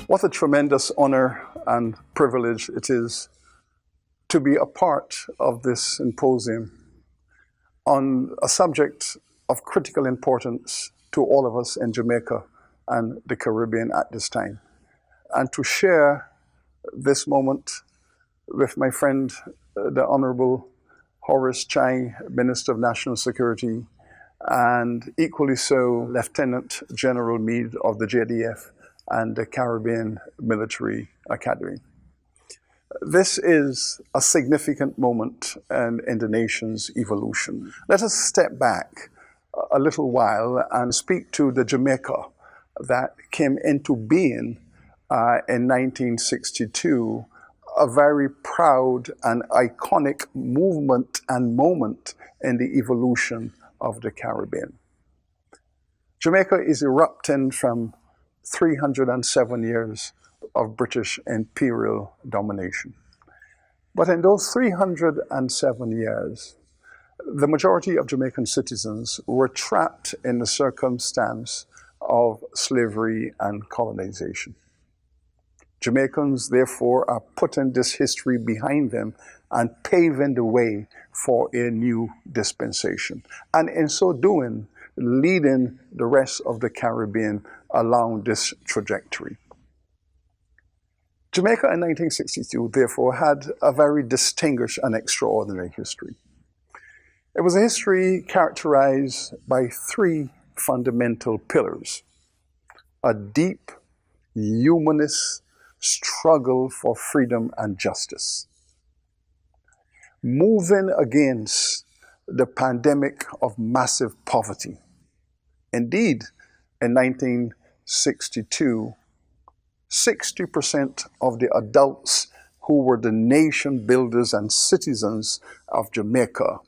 What a tremendous honor and privilege it is to be a part of this symposium on a subject of critical importance to all of us in Jamaica and the Caribbean at this time, and to share this moment with my friend, the Honorable Horace Chang, Minister of National Security, and equally so, Lieutenant General Meade of the JDF and the Caribbean Military Academy. This is a significant moment in the nation's evolution. Let us step back a little while and speak to the Jamaica that came into being in 1962, a very proud and iconic movement and moment in the evolution of the Caribbean. Jamaica is erupting from 307 years of British imperial domination. But in those 307 years, the majority of Jamaican citizens were trapped in the circumstance of slavery and colonization. Jamaicans, therefore, are putting this history behind them and paving the way for a new dispensation. And in so doing, leading the rest of the Caribbean along this trajectory. Jamaica in 1962, therefore, had a very distinguished and extraordinary history. It was a history characterized by three fundamental pillars: a deep humanist struggle for freedom and justice, moving against the pandemic of massive poverty. Indeed, in 1962, 60% of the adults who were the nation builders and citizens of Jamaica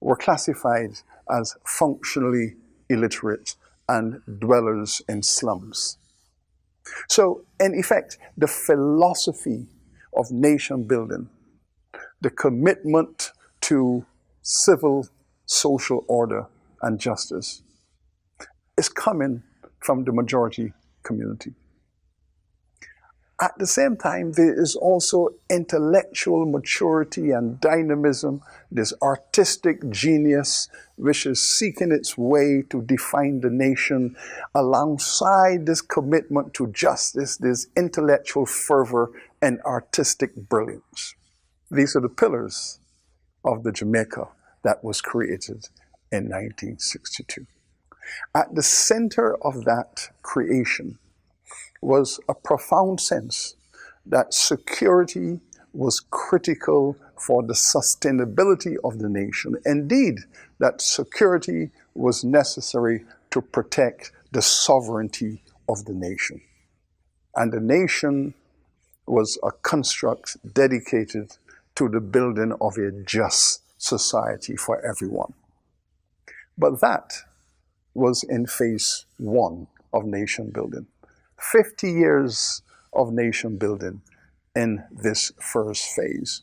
were classified as functionally illiterate and dwellers in slums. So, in effect, the philosophy of nation building, the commitment to civil, social order and justice is coming from the majority community. At the same time, there is also intellectual maturity and dynamism, this artistic genius which is seeking its way to define the nation alongside this commitment to justice, this intellectual fervor and artistic brilliance. These are the pillars of the Jamaica that was created in 1962. At the center of that creation was a profound sense that security was critical for the sustainability of the nation. Indeed, that security was necessary to protect the sovereignty of the nation. And the nation was a construct dedicated to the building of a just society for everyone. But that was in phase one of nation building. 50 years of nation building in this first phase.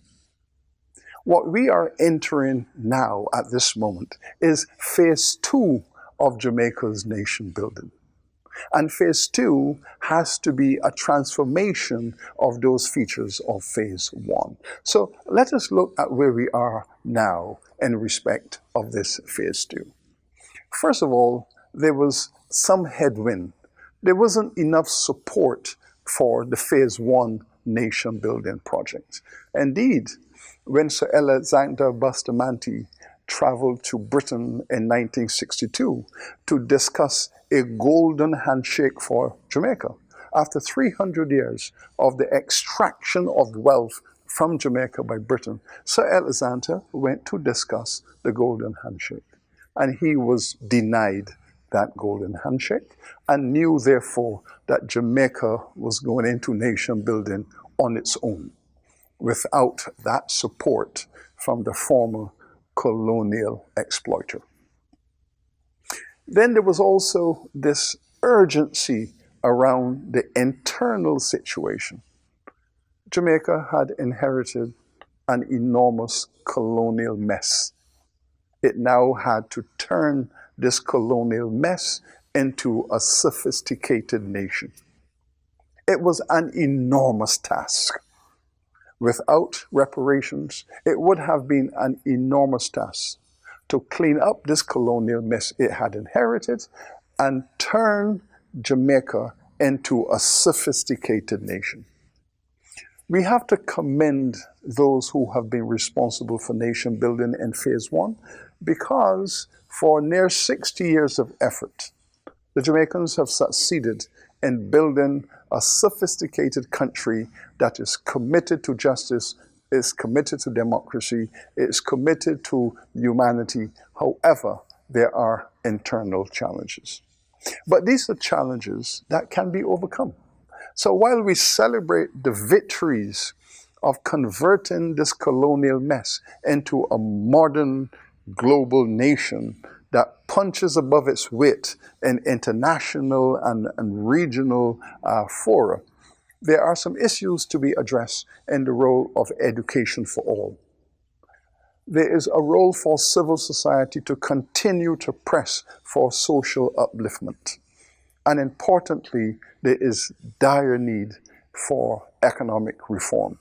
What we are entering now at this moment is phase two of Jamaica's nation building. And phase two has to be a transformation of those features of phase one. So let us look at where we are now in respect of this phase two. First of all, there was some headwind. There wasn't enough support for the phase one nation building project. Indeed, when Sir Alexander Bustamante traveled to Britain in 1962 to discuss a golden handshake for Jamaica, after 300 years of the extraction of wealth from Jamaica by Britain, Sir Alexander went to discuss the golden handshake. And he was denied that golden handshake and knew, therefore, that Jamaica was going into nation building on its own without that support from the former colonial exploiter. Then there was also this urgency around the internal situation. Jamaica had inherited an enormous colonial mess. It now had to turn this colonial mess into a sophisticated nation. It was an enormous task. Without reparations, it would have been an enormous task to clean up this colonial mess it had inherited and turn Jamaica into a sophisticated nation. We have to commend those who have been responsible for nation building in phase one, because for near 60 years of effort, the Jamaicans have succeeded in building a sophisticated country that is committed to justice, is committed to democracy, is committed to humanity. However, there are internal challenges. But these are challenges that can be overcome. So while we celebrate the victories of converting this colonial mess into a modern global nation that punches above its weight in international and regional fora, there are some issues to be addressed in the role of education for all. There is a role for civil society to continue to press for social upliftment. And importantly, there is dire need for economic reform.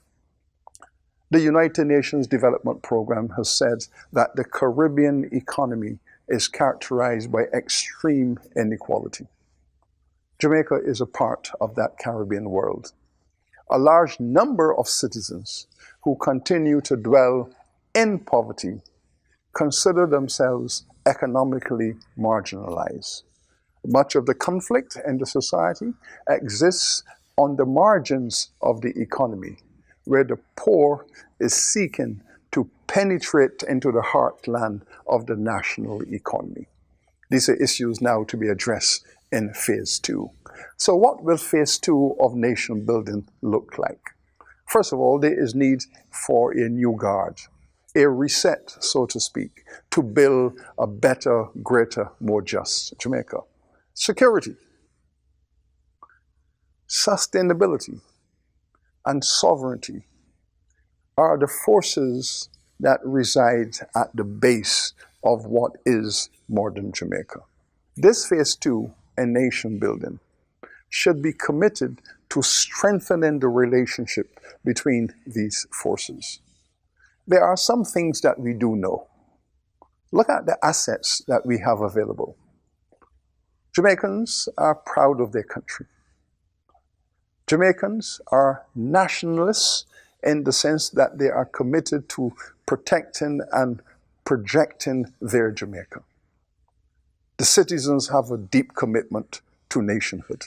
The United Nations Development Program has said that the Caribbean economy is characterized by extreme inequality. Jamaica is a part of that Caribbean world. A large number of citizens who continue to dwell in poverty consider themselves economically marginalized. Much of the conflict in the society exists on the margins of the economy, where the poor is seeking to penetrate into the heartland of the national economy. These are issues now to be addressed in phase two. So what will phase two of nation building look like? First of all, there is need for a new guard, a reset, so to speak, to build a better, greater, more just Jamaica. Security, sustainability, and sovereignty are the forces that reside at the base of what is modern Jamaica. This phase two in nation building should be committed to strengthening the relationship between these forces. There are some things that we do know. Look at the assets that we have available. Jamaicans are proud of their country. Jamaicans are nationalists in the sense that they are committed to protecting and projecting their Jamaica. The citizens have a deep commitment to nationhood.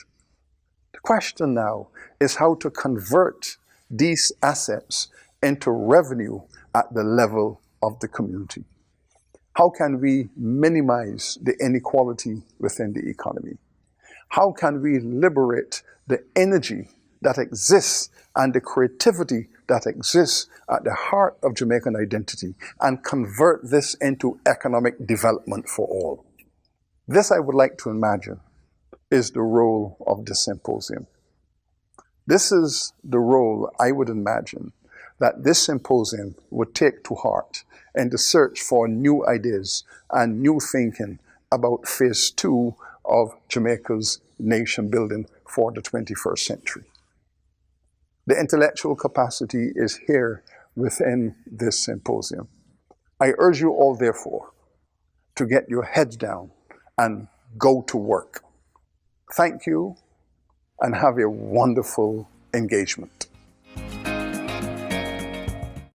The question now is how to convert these assets into revenue at the level of the community. How can we minimize the inequality within the economy? How can we liberate the energy that exists and the creativity that exists at the heart of Jamaican identity and convert this into economic development for all? This, I would like to imagine, is the role of the symposium. This is the role I would imagine that this symposium would take to heart in the search for new ideas and new thinking about phase two of Jamaica's nation building for the 21st century. The intellectual capacity is here within this symposium. I urge you all, therefore, to get your heads down and go to work. Thank you, and have a wonderful engagement.